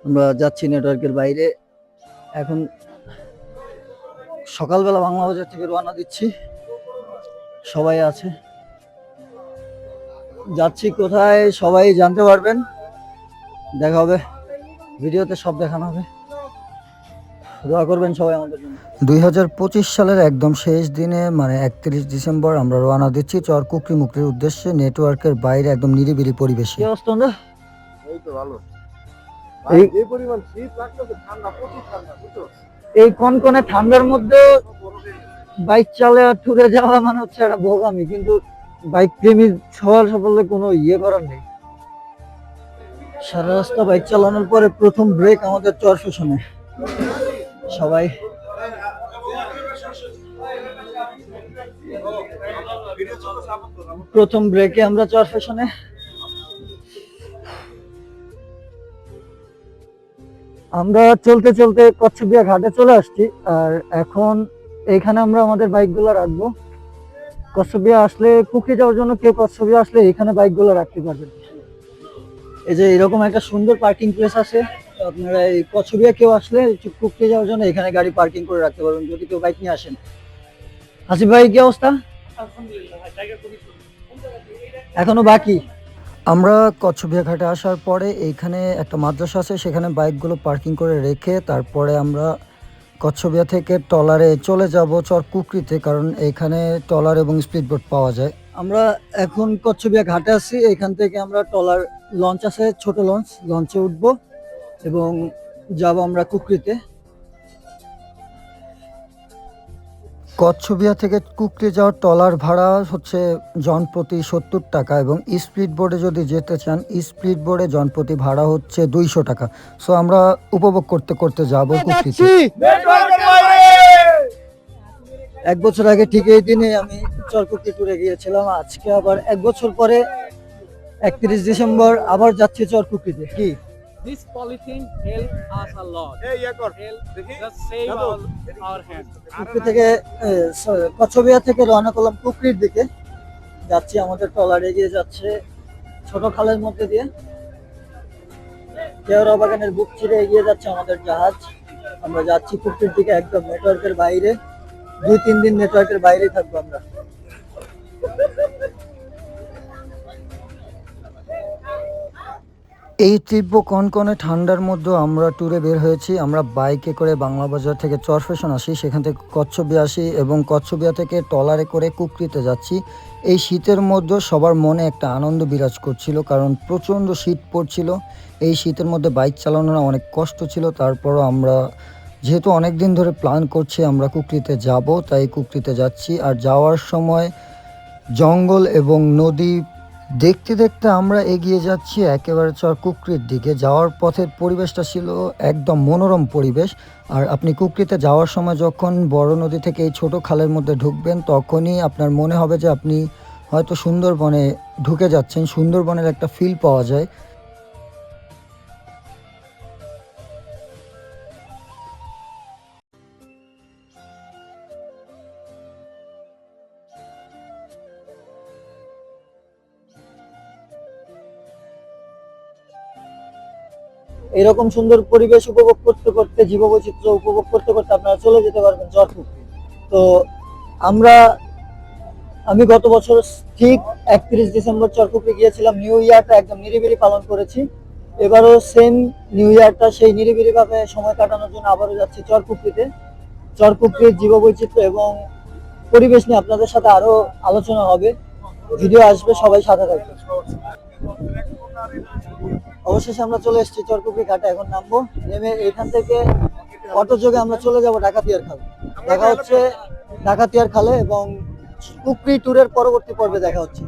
আমরা যাচ্ছি নেটওয়ার্কের বাইরে। এখন সকালবেলা বাংলা বাজার থেকে রওনা দিচ্ছি, সবাই আছে। যাচ্ছি কোথায় সবাই জানতে পারবেন, দেখা হবে ভিডিওতে, সব দেখানো হবে। দোয়া করবেন সবাই আমাদের জন্য। 2025 সালের একদম শেষ দিনে মানে 31 ডিসেম্বর আমরা রওনা দিচ্ছি চর কুকরিমুকরির উদ্দেশ্যে, নেটওয়ার্কের বাইরে একদম নিরিবিলি পরিবেশে। কি অবস্থা? এই তো ভালো। এই পরিমাণ শীত লাগতেছে, ঠান্ডা, প্রচুর ঠান্ডা, বুঝছো? এই কনকনে ঠান্ডার মধ্যে বাইক চালিয়ে ট্যুরে যাওয়া মানে হচ্ছে একটা বোকামি, কিন্তু বাইক প্রেমী সবার সাফল্যে কোনো করার নেই। সারা রাস্তা বাইক চালানোর পরে প্রথম ব্রেক আমাদের চর স্টেশনে। সবাই প্রথম ব্রেকে আমরা চর স্টেশনে। আমরা চলতে চলতে কচ্ছপিয়া ঘাটে চলে আসছি, আর এখন এখানে আমরা আমাদের বাইকগুলো রাখবো। কচ্ছপিয়া আসলে, কুকরি যাওয়ার জন্য কেউ কচ্ছপিয়া আসলে এখানে বাইকগুলো রাখতে পারবেন। এই যে এরকম একটা সুন্দর পার্কিং প্লেস আছে, আপনারা এই কচ্ছপিয়া কেউ আসলে কুকরি যাওয়ার জন্য এখানে গাড়ি পার্কিং করে রাখতে পারবেন, যদি কেউ বাইক নিয়ে আসেন। হাসিফ ভাই, কি অবস্থা? এখনো বাকি। আমরা কচ্ছপিয়া ঘাটে আসার পরে এইখানে একটা মাদ্রাসা আছে, সেখানে বাইকগুলো পার্কিং করে রেখে তারপরে আমরা কচ্ছপিয়া থেকে ট্রলারে চলে যাব চর কুকরিতে, কারণ এখানে ট্রলার এবং স্পিড বোট পাওয়া যায়। আমরা এখন কচ্ছপিয়া ঘাটে আছি, এখান থেকে আমরা ট্রলার লঞ্চ আছে, ছোট লঞ্চে উঠবো এবং যাব আমরা কুকরিতে। কচ্ছপিয়া থেকে কুকরি যাওয়ার ট্রলার ভাড়া হচ্ছে জনপ্রতি 70 টাকা, এবং স্পিড বোর্ডে যদি যেতে চান স্পিড বোর্ডে জনপ্রতি ভাড়া হচ্ছে 200 টাকা। সো আমরা উপভোগ করতে করতে যাব কুকরিতে। এক বছর আগে ঠিক এই দিনে আমি চরকুকরি ট্যুরে গিয়েছিলাম, আজকে আবার এক বছর পরে 31 ডিসেম্বর আবার যাচ্ছি চরকুকরিতে। কি This polythene help us a lot. Just save our hands. Khukri থেকে কচ্ছপিয়া থেকে রওনা করলাম কুকরির দিকে, যাচ্ছি আমাদের ট্রলার এগিয়ে যাচ্ছে ছোট খালের মধ্যে দিয়ে। কেওড়া বাগানের বুক ছিঁড়ে এগিয়ে যাচ্ছে আমাদের জাহাজ। আমরা যাচ্ছি কুকরির দিকে, একদম নেটওয়ার্কের বাইরে। 2-3 দিন নেটওয়ার্কের বাইরেই থাকবো আমরা। এই তীব্র কনকনে ঠান্ডার মধ্যে আমরা ট্যুরে বের হয়েছি। আমরা বাইকে করে বাংলা বাজার থেকে চর স্টেশন আসি, সেখান থেকে কচ্ছপিয়া আসি এবং কচ্ছপিয়া থেকে ট্রলারে করে কুকরিতে যাচ্ছি। এই শীতের মধ্যে সবার মনে একটা আনন্দ বিরাজ করছিল, কারণ প্রচণ্ড শীত পড়ছিল। এই শীতের মধ্যে বাইক চালানোর অনেক কষ্ট ছিল। তারপরও আমরা যেহেতু অনেক দিন ধরে প্ল্যান করছি আমরা কুকরিতে যাব, তাই কুকরিতে যাচ্ছি। আর যাওয়ার সময় জঙ্গল এবং নদী দেখতে দেখতে আমরা এগিয়ে যাচ্ছি একেবারে চর কুকরির দিকে। যাওয়ার পথের পরিবেশটা ছিল একদম মনোরম পরিবেশ। আর আপনি কুকরিতে যাওয়ার সময় যখন বড় নদী থেকে এই ছোট খালের মধ্যে ঢুকবেন, তখনই আপনার মনে হবে যে আপনি হয়তো সুন্দরবনে ঢুকে যাচ্ছেন। সুন্দরবনের একটা ফিল পাওয়া যায়। এরকম সুন্দর পরিবেশ উপভোগ করতে করতে, জীববৈচিত্র্য উপভোগ করতে করতে আপনারা চলে যেতে পারবেন চর কুকরি। তো আমি গত বছর ঠিক 31 ডিসেম্বর চর কুকরি গিয়েছিলাম। নিউ ইয়ারটা একদম নিরিবিলি পালন করেছি। এবারও সেম নিউ ইয়ারটা সেই নিরিবিলি ভাবে সময় কাটানোর জন্য আবারও যাচ্ছি চর কুকরিতে। চর কুকরির জীববৈচিত্র্য এবং পরিবেশ নিয়ে আপনাদের সাথে আরো আলোচনা হবে, ভিডিও আসবে, সবাই সাথে থাকবে। অবশেষে আমরা চলে এসেছি চরকুকরি ঘাটে। এখন নামবো, নেমে এখান থেকে অটো যোগে আমরা চলে যাব ডাকাতিয়ার খাল। দেখা হচ্ছে ডাকাতিয়ার খালে, এবং কুকরি ট্যুরের পরবর্তী পর্বে দেখা হচ্ছে।